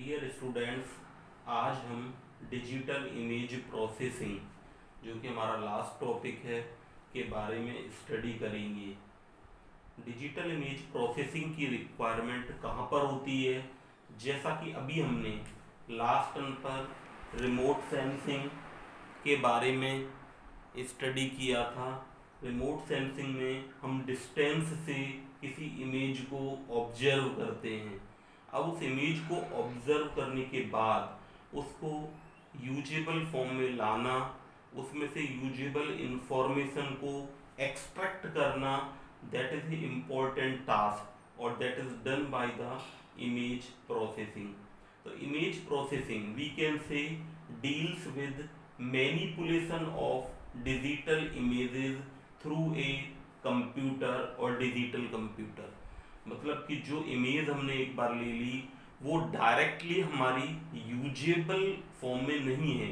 Dear students, आज हम digital image processing, जो कि हमारा लास्ट टॉपिक है, के बारे में स्टडी करेंगे। डिजिटल इमेज प्रोसेसिंग की रिक्वायरमेंट कहाँ पर होती है? जैसा कि अभी हमने लास्ट टर्न पर रिमोट सेंसिंग के बारे में स्टडी किया था। रिमोट सेंसिंग में हम डिस्टेंस से किसी इमेज को ऑब्जर्व करते हैं। अब उस इमेज को ऑब्जर्व करने के बाद उसको यूजेबल फॉर्म में लाना, उसमें से यूजेबल इंफॉर्मेशन को एक्सट्रैक्ट करना, that is the important task और that is done by the image processing. तो image processing we can say deals with manipulation of digital images through a computer और digital computer. मतलब कि जो image हमने एक बार ले ली वो डायरेक्टली हमारी यूजेबल फॉर्म में नहीं है।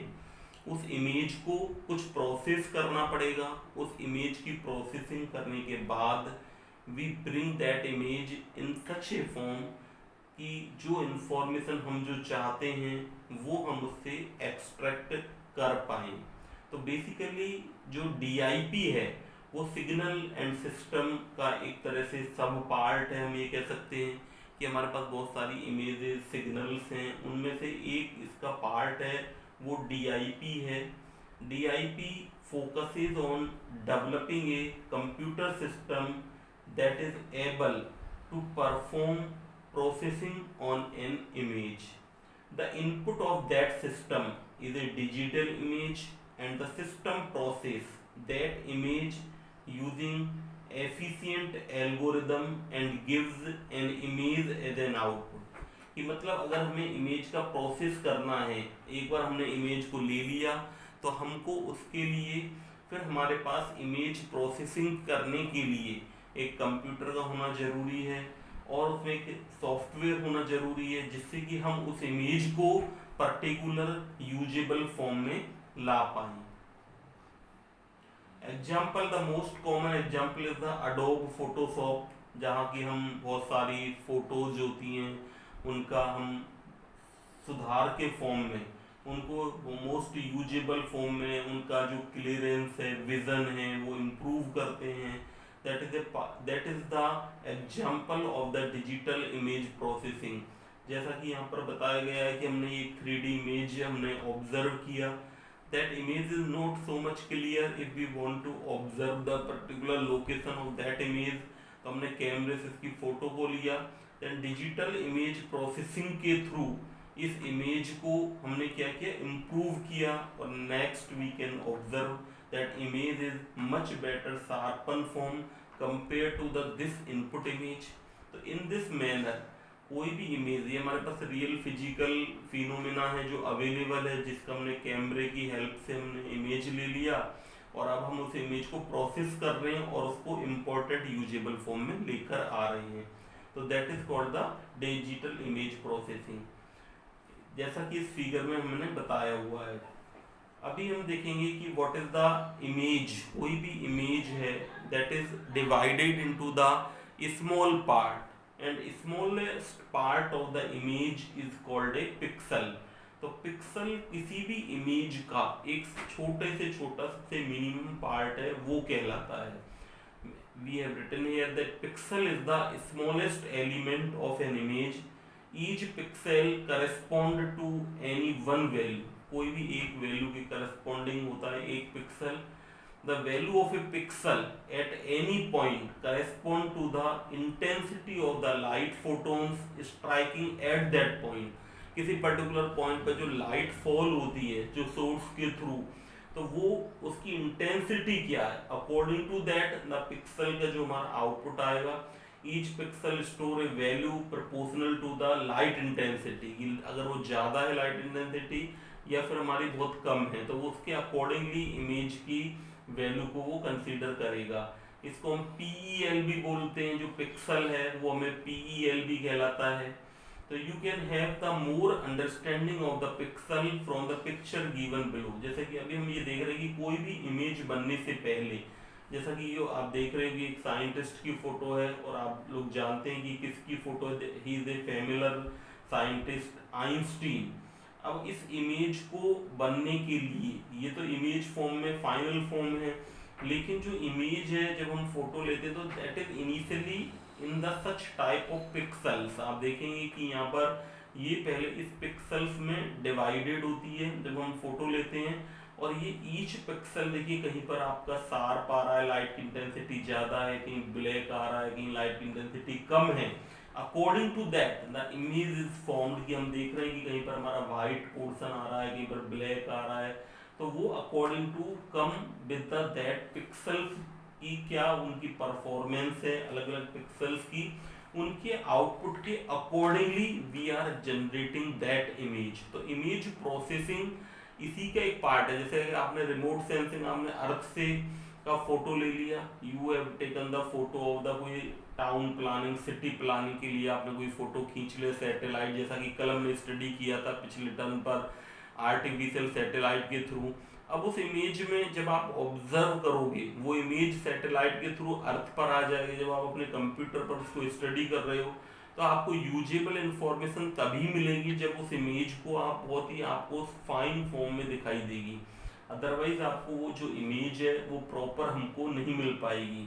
उस इमेज को कुछ प्रोसेस करना पड़ेगा। उस इमेज की प्रोसेसिंग करने के बाद we bring that image in such a form कि जो इंफॉर्मेशन हम जो चाहते हैं वो हम उससे एक्सट्रैक्ट कर पाएँ। तो बेसिकली जो DIP है वो सिग्नल एंड सिस्टम का एक तरह से सब पार्ट है। हम ये कह सकते हैं कि हमारे पास बहुत सारी इमेजेस सिग्नल्स हैं, उनमें से एक इसका पार्ट है वो DIP है। DIP focuses on developing a computer system that is able to perform processing on an image. The input of that system is a digital image and the system process that image using efficient algorithm and gives an image as an output। कि मतलब अगर हमें image का process करना है, एक बार हमने image को ले लिया तो हमको उसके लिए फिर हमारे पास इमेज प्रोसेसिंग करने के लिए एक कंप्यूटर का होना ज़रूरी है और उसमें एक सॉफ्टवेयर होना ज़रूरी है जिससे कि हम उस इमेज को पर्टिकुलर यूजेबल फॉर्म में ला पाएँ। Example, the most common example is the Adobe Photoshop, जहाँ की हम बहुत सारी फोटोज होती हैं उनका हम सुधार के फॉर्म में उनको मोस्ट यूजेबल फॉर्म में उनका जो क्लियरेंस है, विजन है, वो इम्प्रूव करते हैं। That is the example of the digital image processing. जैसा कि यहाँ पर बताया गया है कि हमने ये 3D इमेज हमने ऑब्जर्व किया। That image is not so much clear if we want to observe the particular location of that image। तो हमने कैमरे से इसकी फोटो को लिया, then डिजिटल इमेज प्रोसेसिंग के थ्रू इस इमेज को हमने क्या किया, इम्प्रूव किया और next we can observe that image is much better sharpen form compare to the this input image. तो इन दिस मैनर कोई भी इमेज, ये हमारे पास रियल फिजिकल फिनोमेना है जो अवेलेबल है, जिसका हमने कैमरे की हेल्प से हमने इमेज ले लिया और अब हम उस इमेज को प्रोसेस कर रहे हैं और उसको इम्पोर्टेंट यूजेबल फॉर्म में लेकर आ रहे हैं। तो that is called the digital image processing, जैसा कि इस फिगर में हमने बताया हुआ है। अभी हम देखेंगे कि व्हाट इज द इमेज। कोई भी इमेज है that is divided into the small part and smallest part of the image is called a pixel। तो पिक्सल किसी भी इमेज का एक छोटे से छोटा सबसे मिनिमम पार्ट है, वो कहलाता है। we have written here that pixel is the smallest element of an image। each pixel correspond to any one value। कोई भी एक वैल्यू के करस्पॉन्डिंग होता है एक pixel. The value of a pixel at any point correspond to the intensity of the light photons striking at that point। किसी particular point पर जो लाइट फॉल होती है जो सोर्स के थ्रू, तो वो उसकी इंटेंसिटी क्या है, according to that the pixel का जो हमारा आउटपुट आएगा। Each pixel store a value proportional to the light intensity. अगर वो ज़्यादा है लाइट इंटेंसिटी या फिर हमारी बहुत कम है तो वो उसके अकॉर्डिंगली इमेज की वैल्यू को वो कंसीडर करेगा। इसको हम PEL भी बोलते हैं, जो पिक्सल है वो हमें PEL भी कहलाता है। तो you can have the more understanding of the pixel from the picture given below. जैसे कि अभी हम ये देख रहे हैं कि कोई भी इमेज बनने से पहले, जैसा कि ये आप देख रहे हैं कि एक साइंटिस्ट की फोटो है और आप लोग जानते हैं कि किसकी फोटो है, he is a scientist Einstein. अब इस इमेज को बनने के लिए, ये तो इमेज फॉर्म में फाइनल फॉर्म है, लेकिन जो इमेज है जब हम फोटो लेते हैं तो that is initially in the such type of pixels. आप देखेंगे कि यहाँ पर ये पहले इस पिक्सल्स में डिवाइडेड होती है जब हम फोटो लेते हैं, और ये ईच पिक्सल देखिए कहीं पर आपका शार्प आ रहा है, लाइट की इंटेंसिटी ज़्यादा है, कहीं ब्लैक आ रहा है, कहीं लाइट की इंटेंसिटी कम है। According to that the image is formed, कि हम देख रहे हैं कि कहीं पर हमारा वाइट पोर्शन आ रहा है, कहीं पर ब्लैक आ रहा है, तो वो according to come with the that pixels की क्या उनकी परफॉर्मेंस है, अलग अलग पिक्सल्स की, उनके आउटपुट के accordingly we are generating that image. तो इमेज प्रोसेसिंग इसी का एक पार्ट है। जैसे आपने रिमोट सेंसिंग, आपने अर्थ से का फोटो ले लिया, you have taken the photo of the कोई टाउन प्लानिंग, सिटी प्लानिंग के लिए आपने कोई फोटो खींच लिया सैटेलाइट, जैसा कि कल हमने स्टडी किया था पिछले टर्म पर आर्टिफिशियल सैटेलाइट के थ्रू। अब उस इमेज में जब आप ऑब्जर्व करोगे, वो इमेज सैटेलाइट के थ्रू अर्थ पर आ जाएगी। जब आप अपने कंप्यूटर पर उसको स्टडी कर रहे हो तो आपको यूजेबल इंफॉर्मेशन तभी मिलेगी जब उस इमेज को आप बहुत ही आपको फाइन फॉर्म में दिखाई देगी, अदरवाइज आपको वो जो इमेज है वो प्रॉपर हमको नहीं मिल पाएगी।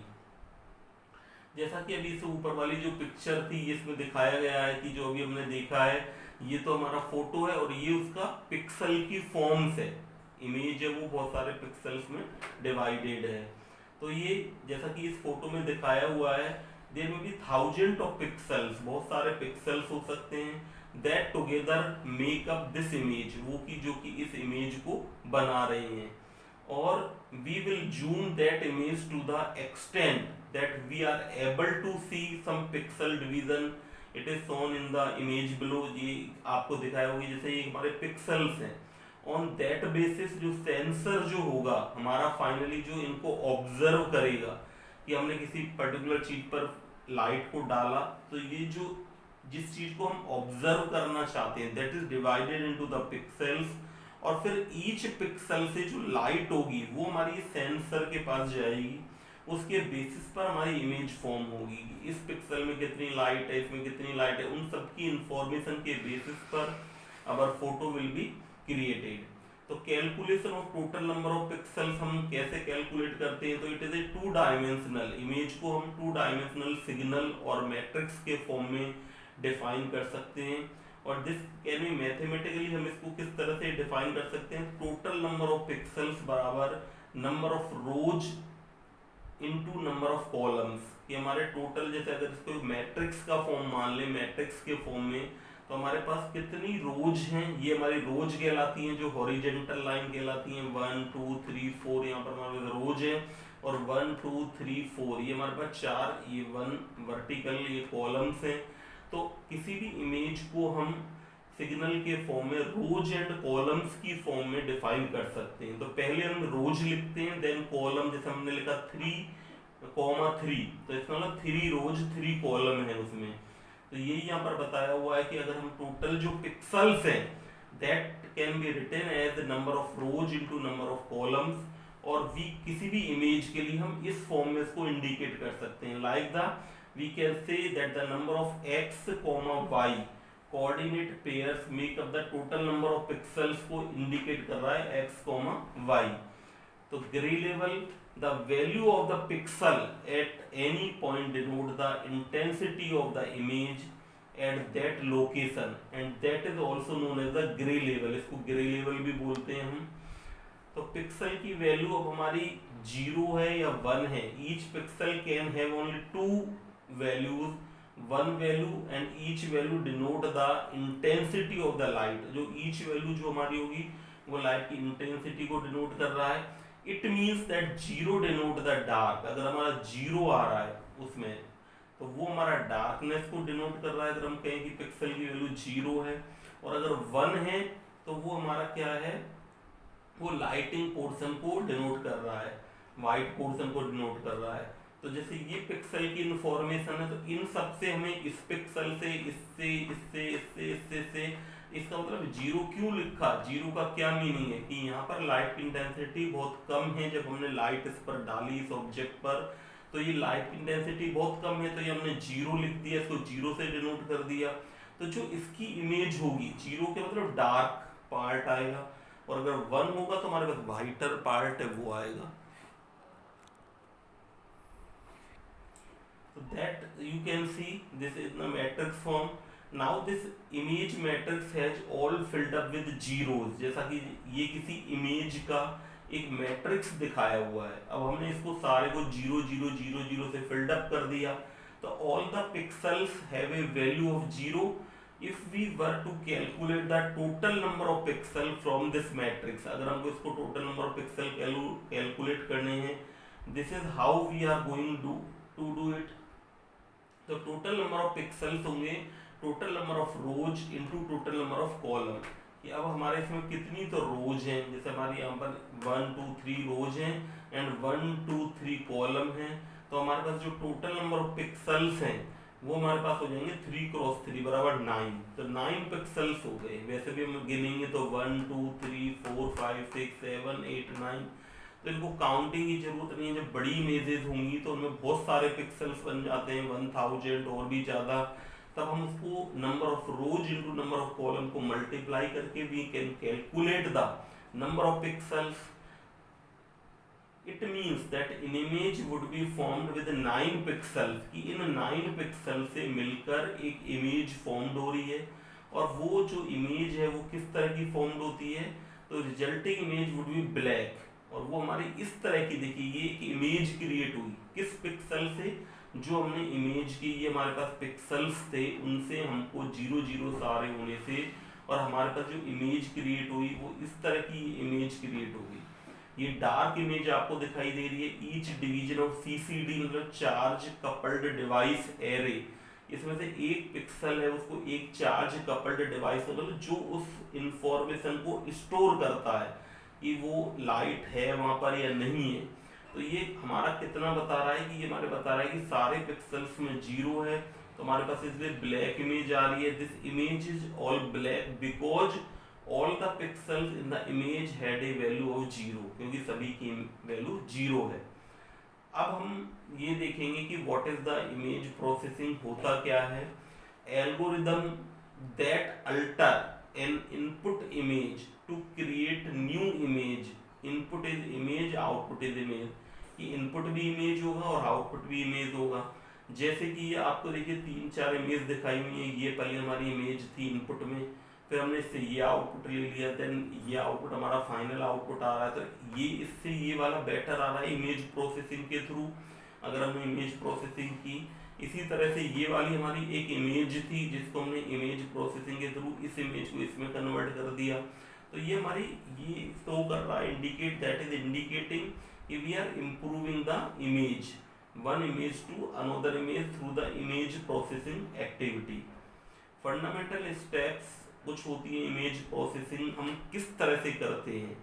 जैसा कि अभी इस ऊपर वाली जो पिक्चर थी इसमें दिखाया गया है कि जो अभी हमने देखा है ये तो हमारा फोटो है और ये उसका पिक्सल की फॉर्म्स है। इमेज है वो बहुत सारे पिक्सल्स में डिवाइडेड है। तो ये जैसा कि इस फोटो में दिखाया हुआ है, देयर में भी थाउजेंड ऑफ पिक्सल्स, बहुत सारे पिक्सल्स हो सकते हैं, that together make up this image, वो की जो कि इस इमेज को बना रहे हैं। और we will zoom that image to the extent that we are able to see some pixel division, it is shown in the image below. ये आपको दिखाया होगा जैसे ये हमारे पिक्सल्स हैं। ऑन दैट बेसिस जो सेंसर जो होगा हमारा फाइनली जो इनको ऑब्जर्व करेगा कि हमने किसी पर्टिकुलर चीज पर लाइट को डाला, तो ये जो जिस चीज को हम ऑब्जर्व करना चाहते हैं that is divided into the pixels, और फिर ईच पिक्सल से जो लाइट होगी वो हमारी सेंसर के पास जाएगी, उसके बेसिस पर हमारी इमेज फॉर्म होगी। इस पिक्सल में कितनी लाइट है, इसमें कितनी लाइट है, उन सब की इंफॉर्मेशन के बेसिस पर अवर फोटो विल बी क्रिएटेड। तो calculation of total number of pixels हम कैसे कैलकुलेट करते हैं, तो it is a two dimensional image को हम टू डायमेंशनल सिग्नल और मैट्रिक्स के फॉर्म में डिफाइन कर सकते हैं। और दिस कैन बी मैथमेटिकली हम इसको किस तरह से डिफाइन कर सकते हैं, टोटल नंबर ऑफ पिक्सल्स बराबर number of rows into number of columns, कि हमारे टोटल, जैसे अगर इसको मैट्रिक्स का फॉर्म मान ले, मैट्रिक्स के फॉर्म में, तो हमारे पास कितनी रोज हैं, ये हमारी रोज कहलाती हैं, जो हॉरिजेंटल लाइन कहलाती हैं, 1 2 3 4 यहाँ पर हमारे रोज है, और 1 2 3 4 ये हमारे पास 4, ये 1 वर्टिकल ये कॉलम्स हैं। तो किसी भी इमेज को हम सिग्नल के फॉर्म में रोज एंड कॉलम्स की फॉर्म में डिफाइन कर सकते हैं। तो पहले हम रोज लिखते हैं, देन कॉलम, जैसे हमने लिखा 3,3, तो इसका मतलब 3 रोज 3 कॉलम है उसमें। तो यही यहाँ पर बताया हुआ है कि अगर हम टोटल जो पिक्सल्स हैं that can be written as number of rows into number of columns, और वी किसी भी इमेज के लिए हम इस फॉर्म में इसको इंडिकेट कर सकते हैं, like the we can say that the number of x, y coordinate pairs make up the total number of pixels को इंडिकेट कर रहा है x, y। तो grey level, the value of the pixel at any point denote the intensity of the image at that location, and that is also known as the gray level, इसको gray level भी बोलते हैं हम। तो pixel की value अब हमारी 0 है या 1 है, each pixel can have only 2 values, one value and each value denote the intensity of the light। जो each value जो हमारी होगी वो लाइट की इंटेंसिटी को डिनोट कर रहा है। It means that 0 denote the dark, अगर हमारा 0 आ रहा है उसमें तो वो हमारा डार्कनेस को डिनोट कर रहा है, अगर हम कहें कि पिक्सल की वैल्यू 0 है, और अगर 1 है तो वो हमारा क्या है, वो लाइटिंग पोर्शन को डिनोट कर रहा है, वाइट पोर्शन को डिनोट कर रहा है। तो जैसे ये पिक्सल की इंफॉर्मेशन है, तो इन सब से हमें इस पिक्सल से, इससे, इससे, इससे, इससे, इससे, इसका मतलब 0 क्यों लिखा, 0 का क्या मीनिंग है कि यहाँ पर लाइट की इंटेंसिटी बहुत कम है। जब हमने लाइट इस पर डाली इस ऑब्जेक्ट पर, तो ये लाइट की इंटेंसिटी बहुत कम है, तो ये हमने 0 लिख दिया, इसको 0 से डिनोट कर दिया। तो जो इसकी इमेज होगी, 0 के मतलब डार्क पार्ट आएगा, और अगर 1 होगा तो हमारे पास वाइटर पार्ट है वो आएगा। So that you can see this is the matrix form. Now this image matrix has all filled up with zeros, जैसा कि ये किसी इमेज का एक मैट्रिक्स दिखाया हुआ है। अब हमने इसको सारे को 0 0 0 0 से फिल्ड अप कर दिया, तो all the pixels have a value of 0. If we were to calculate the total number of pixel from this matrix, अगर हमको इसको total number of pixel calculate करने हैं, this is how we are going to do it. तो total number of pixels होंगे total number of rows into total number of column, कि अब हमारे इसमें कितनी तो रोज हैं, जैसे हमारी यहाँ पर 1 2 3 रोज हैं एंड 1 2 3 कॉलम हैं, तो हमारे पास जो टोटल नंबर ऑफ पिक्सल्स हैं वो हमारे पास हो जाएंगे 3 क्रॉस 3 बराबर 9, तो 9 पिक्सल्स हो गए। वैसे भी हम गिनेंगे तो 1 2 3 4 5 6 7 8 9, तो इनको काउंटिंग की जरूरत नहीं है। जब बड़ी इमेजेस होंगी तो उनमें बहुत सारे पिक्सल्स बन जाते हैं, 1000 और भी ज़्यादा, तब हम उसको number of rows into number of column को मल्टीप्लाई करके we can calculate the number of pixels. It means that an image would be formed with 9 pixels, कि इन 9 पिक्सल से मिलकर एक इमेज फॉर्म्ड हो रही है, और वो जो इमेज है वो किस तरह की फॉर्म्ड होती है, तो resulting image would be black, और वो हमारी इस तरह की, देखिए ये एक इमेज क्रिएट हुई किस पिक्सल से, जो हमने इमेज की, ये हमारे पास पिक्सल्स थे उनसे हमको 0 0 सारे होने से, और हमारे पास जो इमेज क्रिएट हुई वो इस तरह की इमेज क्रिएट हो गई। ये डार्क इमेज आपको दिखाई दे रही है, ईच डिवीजन ऑफ CCD मतलब चार्ज कपल्ड डिवाइस एरे, इसमें से एक पिक्सल है उसको एक चार्ज कपल्ड डिवाइस मतलब जो उस इंफॉर्मेशन को स्टोर करता है कि वो लाइट है वहां पर या नहीं है। तो ये हमारा कितना बता रहा है, कि ये हमारे बता रहा है कि सारे पिक्सल्स में 0 है, तो हमारे पास इसलिए ब्लैक इमेज आ रही है। This image is all black because all the pixels in the image had a value of 0, क्योंकि सभी की वैल्यू 0 है। अब हम ये देखेंगे कि what is the image processing, होता क्या है। Algorithm that alter an input image to create new image, input is image output is image, कि इनपुट भी इमेज होगा और आउटपुट भी इमेज होगा। जैसे कि ये आपको देखिए 3-4 इमेज दिखाई हुई है, ये पहले हमारी इमेज थी इनपुट में, फिर हमने इससे ये आउटपुट ले लिया, देन ये आउटपुट हमारा फाइनल आउटपुट आ रहा है, तो ये इससे ये वाला बेटर आ रहा है इमेज प्रोसेसिंग के थ्रू, अगर हमने इमेज प्रोसेसिंग की। इसी तरह से ये वाली हमारी एक इमेज थी जिसको हमने इमेज प्रोसेसिंग के थ्रू इस इमेज को इसमें कन्वर्ट कर दिया, तो ये हमारी ये शो कर रहा है, इंडिकेट दैट इज इंडिकेटिंग कि we are improving the image, one image to another image through the image processing activity. Fundamental steps कुछ होती है इमेज प्रोसेसिंग, हम किस तरह से करते हैं।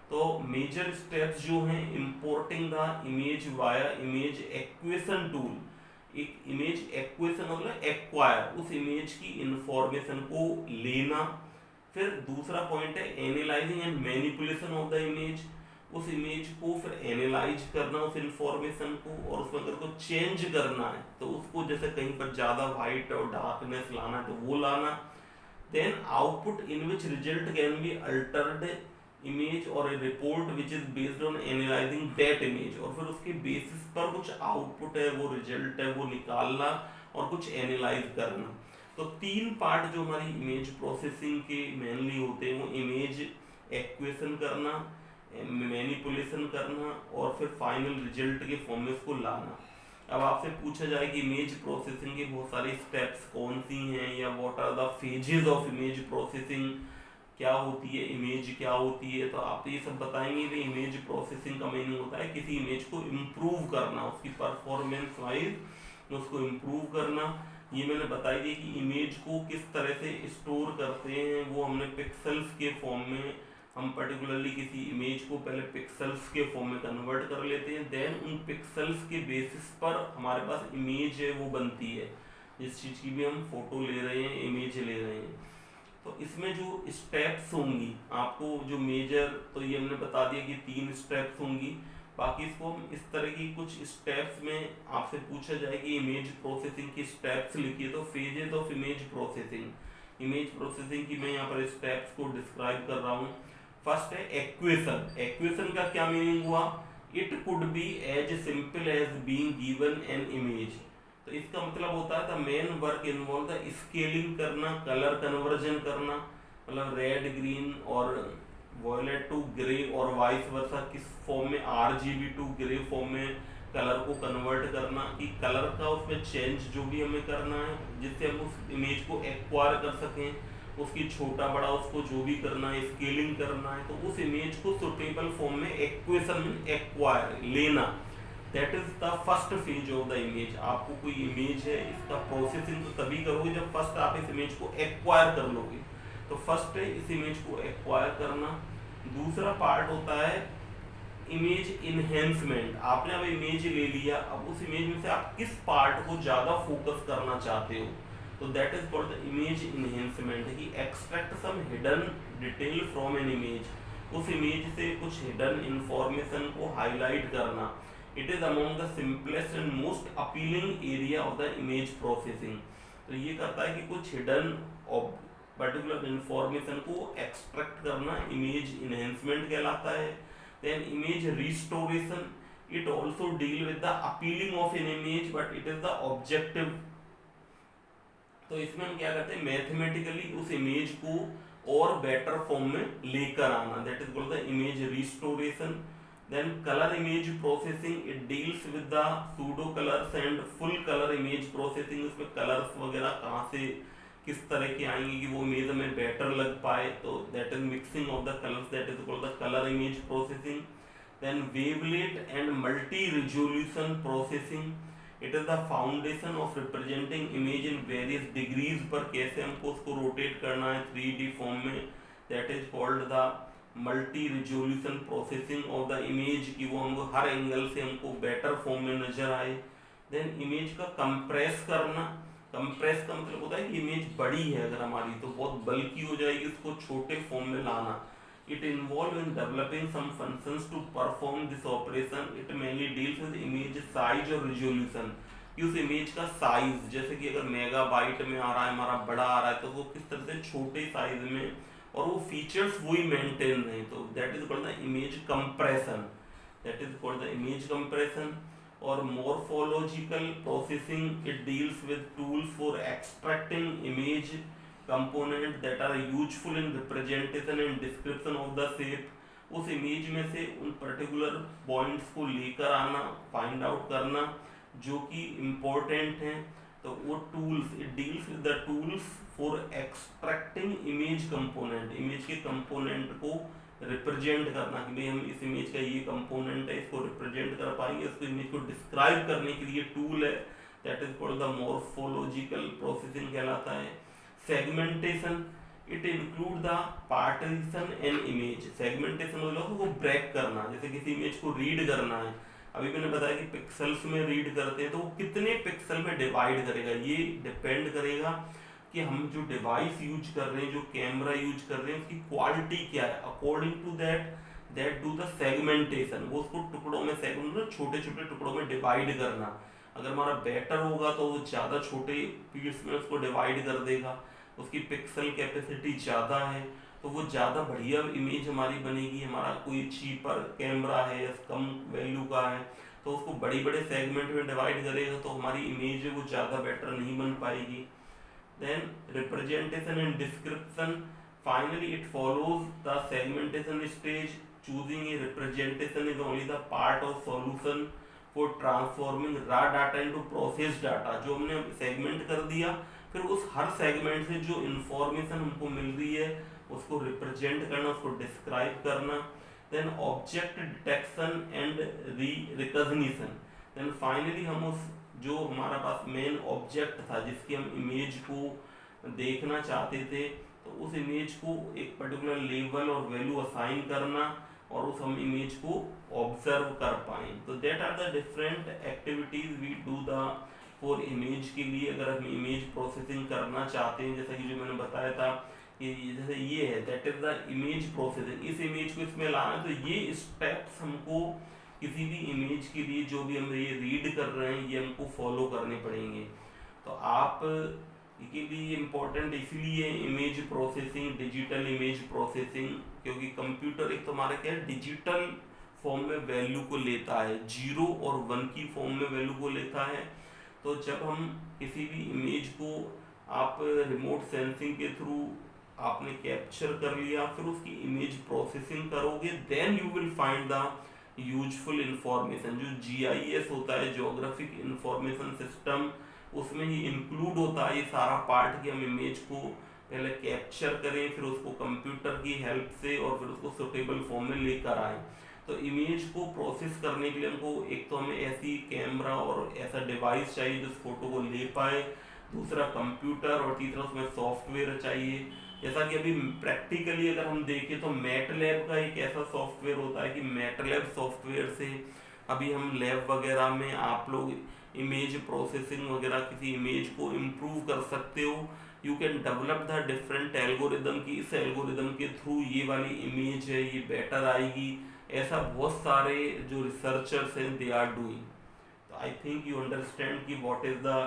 तो मेजर स्टेप्स जो हैं, importing the image via image equation tool, एक इमेज एक्वेशन मतलब एक्वायर, उस इमेज की इंफॉर्मेशन को लेना। फिर दूसरा पॉइंट है analysing and manipulation of the image, उस इमेज को फिर एनालाइज करना उस इंफॉर्मेशन को, और उसमें अगर को चेंज करना है तो उसको, जैसे कहीं पर ज़्यादा वाइट और डार्कनेस लाना है तो वो लाना। Then output in which result can be altered image और a report which is based on analysing that image, और फिर उसके बेसिस पर कुछ आउटपुट है वो रिजल्ट है वो निकालना और कुछ एनालाइज करना। तो 3 पार्ट जो हमारी इमेज प्रोसेसिंग के मेनली होते हैं, वो इमेज एक्वेशन करना, मैनिपुलेशन करना और फिर फाइनल रिजल्ट के फॉर्म में उसको लाना। अब आपसे पूछा जाए कि इमेज प्रोसेसिंग के बहुत सारे स्टेप्स कौन सी हैं, या what are the phases of image processing, क्या होती है इमेज क्या होती है, तो आप ये सब बताएंगे कि इमेज प्रोसेसिंग का मीनिंग होता है किसी इमेज को इम्प्रूव करना, उसकी परफॉर्मेंस वाइज उसको इम्प्रूव करना। ये मैंने बताई दी कि इमेज को किस तरह से स्टोर करते हैं, वो हमने पिक्सल्स के फॉर्म में, हम पर्टिकुलरली किसी इमेज को पहले पिक्सल्स के फॉर्म में कन्वर्ट कर लेते हैं, देन उन पिक्सल्स के बेसिस पर हमारे पास इमेज है वो बनती है, जिस चीज़ की भी हम फोटो ले रहे हैं इमेज ले रहे हैं। तो इसमें जो स्टेप्स होंगी आपको जो मेजर, तो ये हमने बता दिया कि 3 स्टेप्स होंगी। बाकी इसको हम इस तरह की कुछ स्टेप्स में आपसे पूछा जाए कि इमेज प्रोसेसिंग की स्टेप्स लिखिए, तो फेजेस ऑफ इमेज प्रोसेसिंग की मैं यहाँ पर स्टेप्स को डिस्क्राइब कर रहा हूँ। फर्स्ट है एक्वेशन। एक्वेशन का क्या मीनिंग हुआ? It could be as simple as being given an image. तो इसका मतलब होता है the main work involve the scaling करना, कलर कन्वर्जन करना, मतलब रेड ग्रीन और वॉयलेट टू ग्रे और वाइस वर्सा, किस फॉर्म में आरजीबी टू ग्रे फॉर्म में कलर को कन्वर्ट करना, कि कलर का उसमें चेंज जो भी हमें करना है जिससे हम उस इमेज को एक्वायर कर सकें, उसकी छोटा बड़ा उसको जो भी करना है, स्केलिंग करना है, तो उस इमेज को सुटेबल फॉर्म में एक्वेशन में एक्वायर लेना, that is the first phase of the image. आपको कोई इमेज है, इसका प्रोसेसिंग तो तभी करोगे जब फर्स्ट आप इस इमेज को एक्वायर कर लोगे। तो फर्स्ट है इस इमेज को एक्वायर करना। दूसरा पार्ट होता है इमेज इनहेंसमेंट। आपने अब इमेज ले लिया, अब उस इमेज में से आप किस पार्ट को ज्यादा फोकस करना चाहते हो, तो that is called the image enhancement. कि extract some hidden detail from an image, उस इमेज से कुछ हिडन इंफॉर्मेशन को हाईलाइट करना। It is among the simplest and most appealing area of the image processing. तो ये करता है कि कुछ हिडन पर्टिकुलर इंफॉर्मेशन को एक्सट्रैक्ट करना इमेज इनहेंसमेंट कहलाता है। Then image restoration, it also deal with the appealing of an image but it is the objective. तो इसमें हम क्या करते हैं, मैथमेटिकली उस इमेज को और बेटर फॉर्म में लेकर आना, that is called the image restoration. Then colour image processing, it deals with the pseudo colours and full colour image processing. उसमें कलर्स वगैरह कहाँ से किस तरह के आएंगे कि वो इमेज हमें बेटर लग पाए, तो that is mixing of the colours, that is called the colour image processing. Then wavelet and multi resolution processing, it is the foundation of representing image in various degrees पर, कैसे हमको उसको rotate करना है 3D form में, that is called the multi resolution processing of the image, कि वो हमको हर एंगल से हमको बेटर फॉर्म में नजर आए। देन इमेज का कंप्रेस करना, कंप्रेस का मतलब होता है कि इमेज बड़ी है अगर हमारी तो बहुत बल्कि हो जाएगी, उसको छोटे फॉर्म में लाना। It involve in developing some functions to perform this operation. It mainly deals with image size और रिजोल्यूशन, कि उस इमेज का साइज, जैसे कि अगर मेगाबाइट में आ रहा है हमारा, बड़ा आ रहा है, तो वो किस तरह से छोटे साइज में और वो फीचर्स वही मेंटेन रहे, तो that is called the image compression, that is called the image compression. और morphological processing, it deals with tools for extracting image component that are useful in representation and description of the shape। उस image में से उन particular points को लेकर आना, find out करना जो कि इम्पोर्टेंट हैं, तो वो tools, it deals with the tools for extracting image component, image के कंपोनेंट को रिप्रेजेंट करना, कि भाई हम इस इमेज का ये कंपोनेंट है, इसको रिप्रेजेंट कर पाएंगे, इसको इमेज को डिस्क्राइब करने के लिए टूल है, that is called the morphological processing कहलाता है। Segmentation, it include the partition an image. Segmentation मतलब वो ब्रेक करना, जैसे किसी इमेज को रीड करना है, अभी मैंने बताया कि पिक्सल्स में रीड करते हैं, तो वो कितने पिक्सल में डिवाइड करेगा, ये डिपेंड करेगा कि हम जो डिवाइस यूज कर रहे हैं, जो कैमरा यूज कर रहे हैं, उसकी क्वालिटी क्या है। According to that do the segmentation, वो उसको टुकड़ों में सेगमेंट, छोटे छोटे टुकड़ों में डिवाइड करना। अगर हमारा बेटर होगा तो वो ज़्यादा छोटे पीस में उसको डिवाइड कर देगा, उसकी पिक्सल कैपेसिटी ज़्यादा है तो वो ज़्यादा बढ़िया इमेज हमारी बनेगी। हमारा कोई चीपर कैमरा है या कम वैल्यू का है तो उसको बड़ी बड़े सेगमेंट में डिवाइड करेगा तो हमारी इमेज है वो ज़्यादा बेटर नहीं बन पाएगी। Then representation and description, finally it follows the segmentation stage. Choosing a representation is only the part of solution for transforming raw data into processed data। जो हमने सेगमेंट कर दिया, फिर उस हर सेगमेंट से जो इंफॉर्मेशन हमको मिल रही है उसको रिप्रेजेंट करना, उसको डिस्क्राइब करना। Then object detection and recognition, then finally हम उस जो हमारा पास मेन ऑब्जेक्ट था जिसकी हम इमेज को देखना चाहते थे, तो उस इमेज को एक पर्टिकुलर लेवल और वैल्यू असाइन करना और उस हम इमेज को ऑब्जर्व कर पाएँ। तो that are the different activities we do the for image के लिए। अगर हम इमेज प्रोसेसिंग करना चाहते हैं, जैसा कि जो मैंने बताया था कि जैसे ये है that is the image processing, इस इमेज को इसमें लाना, तो ये स्टेप्स हमको किसी भी इमेज के लिए जो भी हम ये रीड कर रहे हैं ये हमको फॉलो करने पड़ेंगे। तो आप के लिए इम्पोर्टेंट इसलिए image processing, digital image processing, क्योंकि कंप्यूटर एक तो हमारा क्या है, डिजिटल फॉर्म में वैल्यू को लेता है, 0 और 1 की फॉर्म में वैल्यू को लेता है। तो जब हम किसी भी इमेज को आप रिमोट सेंसिंग के थ्रू आपने कैप्चर कर लिया, फिर उसकी इमेज प्रोसेसिंग करोगे, then you will find the useful information. जो GIS होता है, ज्योग्राफिक इंफॉर्मेशन सिस्टम, उसमें ही इंक्लूड होता है ये सारा पार्ट कि हम इमेज को पहले कैप्चर करें, फिर उसको कंप्यूटर की हेल्प से और फिर उसको सुटेबल फॉर्म में लेकर आए। तो इमेज को प्रोसेस करने के लिए हमको एक तो हमें ऐसी कैमरा और ऐसा डिवाइस चाहिए जो उस फोटो को ले पाए, दूसरा कंप्यूटर, और तीसरा उसमें सॉफ्टवेयर चाहिए। जैसा कि अभी प्रैक्टिकली अगर हम देखें तो मैटलैब का एक ऐसा सॉफ्टवेयर होता है कि मैटलैब सॉफ्टवेयर से अभी हम लैब वगैरह में आप लोग इमेज प्रोसेसिंग वगैरह किसी इमेज को इम्प्रूव कर सकते हो। You can develop the different algorithm की इस एल्गोरिदम के थ्रू ये वाली इमेज है ये बेटर आएगी। ऐसा बहुत सारे जो रिसर्चर्स हैं दे आर डूइंग। तो आई थिंक यू अंडरस्टैंड कि what is the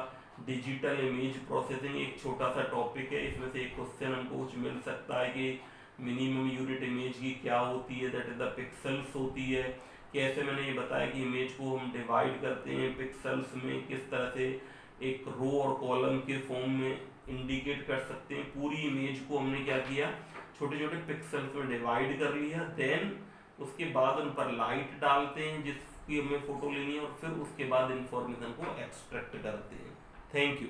digital image processing. एक छोटा सा टॉपिक है, इसमें से एक क्वेश्चन हमको कुछ मिल सकता है कि मिनिमम यूनिट इमेज की क्या होती है, दैट इज द पिक्सल्स होती है। कैसे मैंने ये बताया कि इमेज को हम डिवाइड करते हैं पिक्सल्स में, किस तरह से एक रो और कॉलम के फॉर्म में इंडिकेट कर सकते हैं। पूरी इमेज को हमने क्या किया, छोटे छोटे पिक्सल्स में डिवाइड कर लिया, देन उसके बाद उन पर लाइट डालते हैं जिसकी हमें फोटो लेनी है, और फिर उसके बाद इंफॉर्मेशन को एक्सट्रैक्ट करते हैं। Thank you.